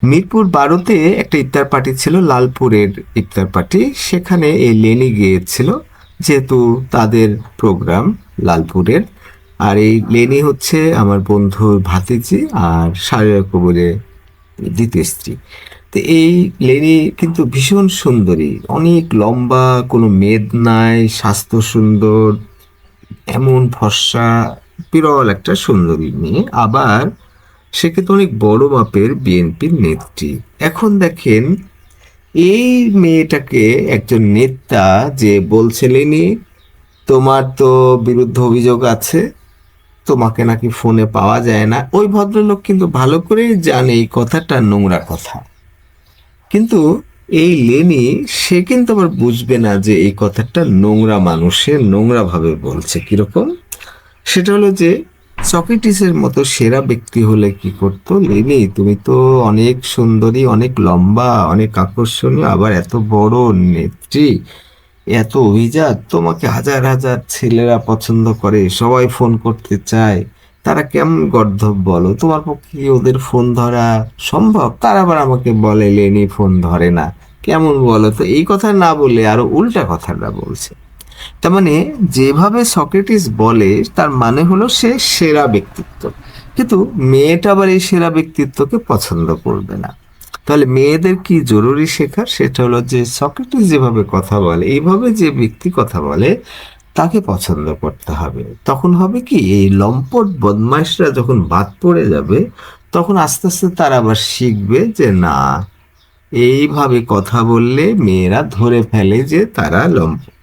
মিরপুর 12-তে একটা ইফতার পার্টি ছিল, লালপুরের ইফতার পার্টি। সেখানে এই লেনি গিয়েছিল, যেহেতু তাদের প্রোগ্রাম লালপুরের। আর এই লেনি হচ্ছে আমার বন্ধুর ভাতিজি আর সারিয়া কবুরের দ্বিতীয় স্ত্রী। তো এই লেনি কিন্তু ভীষণ সুন্দরী, অনেক লম্বা, কোনো মেদ নাই, স্বাস্থ্য সুন্দর, এমন ফর্সা, বিরল একটা সুন্দরী মেয়ে। আবার সে কিন্তু অনেক বড় মাপের বিএনপির নেত্রী। এখন দেখেন, এই মেয়েটাকে একজন নেতা যে বলছিলেনই, তোমার তো বিরুদ্ধে অভিযোগ আছে, তোমাকে নাকি ফোনে পাওয়া যায় না। ওই ভদ্রলোক কিন্তু ভালো করেই জানে এই কথাটা নোংরা কথা। কিন্তু এই লেনি, সে কিন্তু আবার বুঝবে না যে এই কথাটা নোংরা মানুষের নোংরা ভাবে বলছে। কিরকম? সেটা হলো যে সক্রেটিসের মতো সেরা ব্যক্তি হলে কি করতো, লেনি তুমি তো অনেক সুন্দরী, অনেক লম্বা, অনেক আকর্ষণীয়, আবার এত বড় নেত্রী, এত অভিজাত, তোমাকে হাজার হাজার ছেলেরা পছন্দ করে, সবাই ফোন করতে চায়। তারা কেমন গর্ধব বলো, তোমার পক্ষে কি ওদের ফোন ধরা সম্ভব? তারা আবার আমাকে বলে লেনি ফোন ধরে না। কেমন বলো তো? এই কথা না বলে আরো উল্টা কথাটা বলছে। তার মানে যেভাবে সক্রেটিস বলে, তার মানে হলো সে সেরা ব্যক্তিত্ব। কিন্তু মেয়েটা আবার এই সেরা ব্যক্তিত্বকে পছন্দ করবে না। তাহলে মেয়েদের কি জরুরি শেখার? সেটা হলো যে সক্রেটিস যেভাবে কথা বলে, এইভাবে যে ব্যক্তি কথা বলে, তাকে পছন্দ করতে হবে। তখন হবে কি, এই লম্পট বদমাইশরা যখন বাদ পড়ে যাবে, তখন আস্তে আস্তে তারা আবার শিখবে যে না, এইভাবে কথা বললে মেয়েরা ধরে ফেলে যে তারা লম্পট।